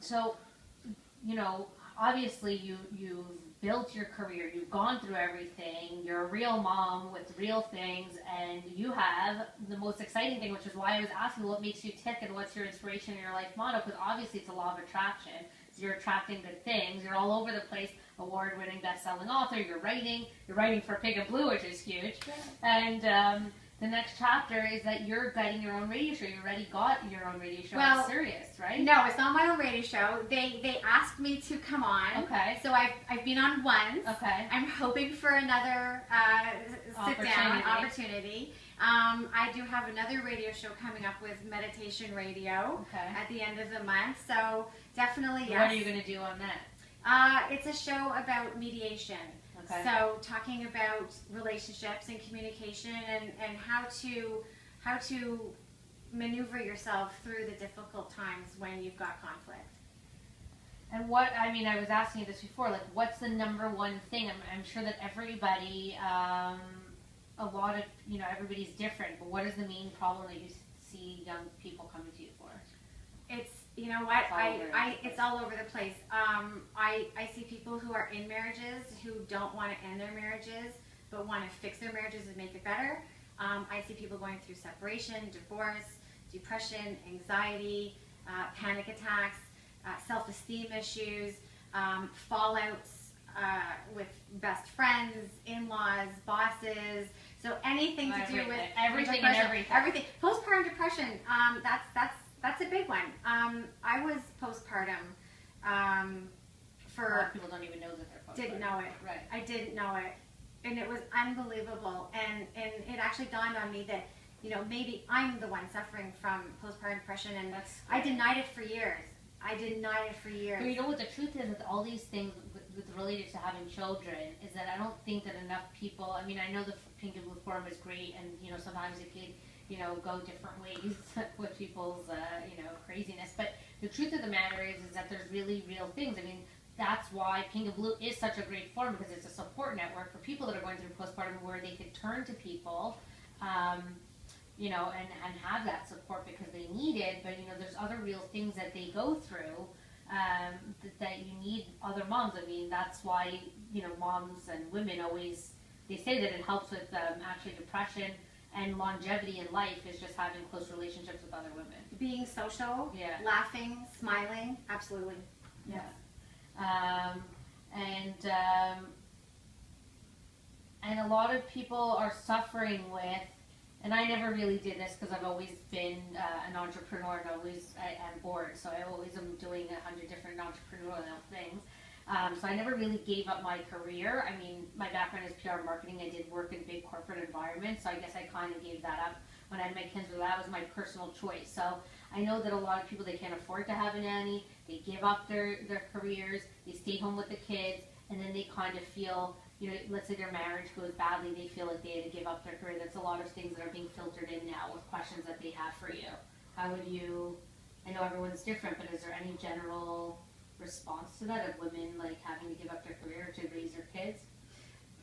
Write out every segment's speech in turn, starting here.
So, you know, obviously you've built your career, you've gone through everything, you're a real mom with real things, and you have the most exciting thing, which is why I was asking what makes you tick and what's your inspiration in your life motto, because obviously it's a law of attraction. So you're attracting good things, you're all over the place, award-winning, best-selling author, you're writing for PINK&BLUE, which is huge, and the next chapter is that you're getting your own radio show. You already got your own radio show. Well, Sirius, right? No, it's not my own radio show. They asked me to come on. Okay. So I've been on once. Okay. I'm hoping for another sit-down opportunity. I do have another radio show coming up with Meditation Radio at the end of the month. So definitely, yes. What are you going to do on that? It's a show about mediation. Okay. So talking about relationships and communication and how to maneuver yourself through the difficult times when you've got conflict. And what, I mean, I was asking you this before, like what's the number one thing? I'm sure that everybody, a lot of, you know, everybody's different, but what is the main problem that you see young people coming to you for? It's, you know what, it's all over the place. I see people who are in marriages who don't want to end their marriages, but want to fix their marriages and make it better. I see people going through separation, divorce, depression, anxiety, panic attacks, self-esteem issues, fallouts with best friends, in-laws, bosses. So anything to do with everything and everything. Everything. Postpartum depression. That's a big one. I was postpartum for... A lot of people don't even know that they're postpartum. Didn't know it. Right. I didn't know it. And it was unbelievable. And it actually dawned on me that, you know, maybe I'm the one suffering from postpartum depression. And I denied it for years. But you know what the truth is with all these things with related to having children is that I don't think that enough people, I mean, I know the PINK&BLUE forum is great and, you know, sometimes it can, you know, go different ways with people's, you know, craziness. But the truth of the matter is that there's really real things. I mean, that's why PINK&BLUE is such a great forum, because it's a support network for people that are going through postpartum where they could turn to people, you know, and have that support because they need it. But, you know, there's other real things that they go through that you need other moms. I mean, that's why, you know, moms and women always, they say that it helps with actually depression and longevity in life is just having close relationships with other women. Being social, laughing, smiling, absolutely. Yes. And a lot of people are suffering with, and I never really did this because I've always been an entrepreneur and I'm bored, so I always am doing 100 different entrepreneurial things. So I never really gave up my career. I mean, my background is PR marketing. I did work in big corporate environments, so I guess I kind of gave that up when I had my kids. That was my personal choice. So I know that a lot of people, they can't afford to have a nanny. They give up their careers. They stay home with the kids, and then they kind of feel, you know, let's say their marriage goes badly, they feel like they had to give up their career. That's a lot of things that are being filtered in now with questions that they have for you. How would you, I know everyone's different, but is there any general response to that of women like having to give up their career to raise their kids?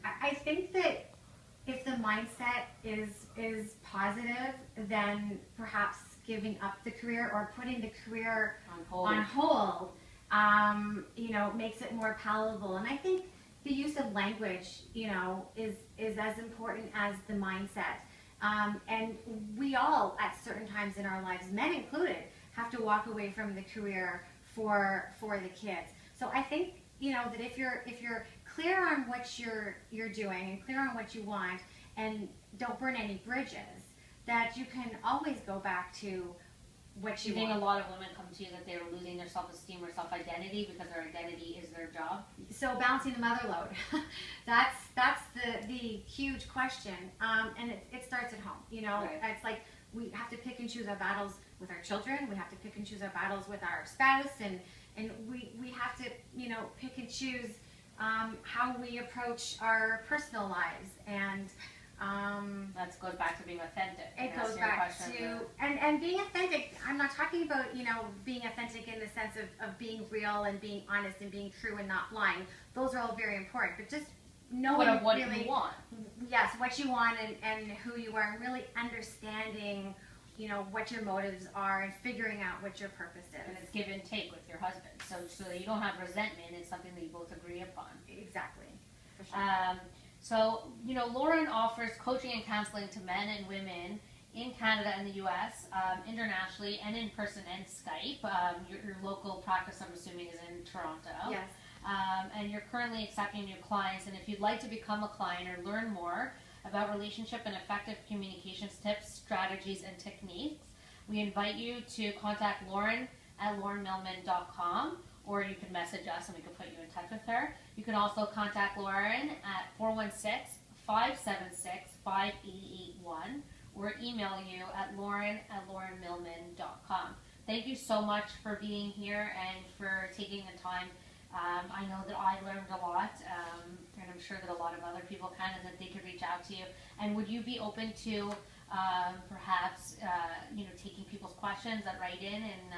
I think that if the mindset is positive, then perhaps giving up the career or putting the career on hold, you know, makes it more palatable. And I think the use of language, you know, is as important as the mindset. And we all, at certain times in our lives, men included, have to walk away from the career for the kids. So I think, you know, that if you're clear on what you're doing and clear on what you want and don't burn any bridges, that you can always go back to what you want. think a lot of women come to you that they're losing their self-esteem or self-identity because their identity is their job? So balancing the mother load, that's the huge question, and it starts at home. You know, It's like we have to pick and choose our battles with our children. We have to pick and choose our battles with our spouse, and we have to, you know, pick and choose how we approach our personal lives. And that goes back to being authentic. It goes back to and being authentic. I'm not talking about, you know, being authentic in the sense of being real and being honest and being true and not lying. Those are all very important, but just knowing what really, you want. Yes, what you want and who you are, and really understanding you know, what your motives are and figuring out what your purpose is. And it's give and take with your husband, so that you don't have resentment. It's something that you both agree upon. Exactly. For sure. So, you know, Lauren offers coaching and counseling to men and women in Canada and the U.S., internationally, and in person and Skype. Your local practice, I'm assuming, is in Toronto. Yes. And you're currently accepting new clients. And if you'd like to become a client or learn more about relationship and effective communications tips, strategies, and techniques, we invite you to contact Lauren at laurenmillman.com, or you can message us and we can put you in touch with her. You can also contact Lauren at 416-576-5881, or email you at lauren@laurenmillman.com. Thank you so much for being here and for taking the time. I know that I learned a lot, and I'm sure that a lot of other people can, and that they could reach out to you. And would you be open to perhaps you know, taking people's questions that write in and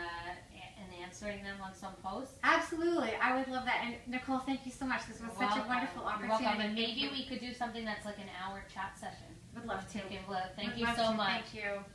answering them on some posts? Absolutely, I would love that. And Nicole, thank you so much. This was such a wonderful opportunity. You're welcome. And maybe we could do something that's like an hour chat session. Would love to. Thank you so much. Thank you.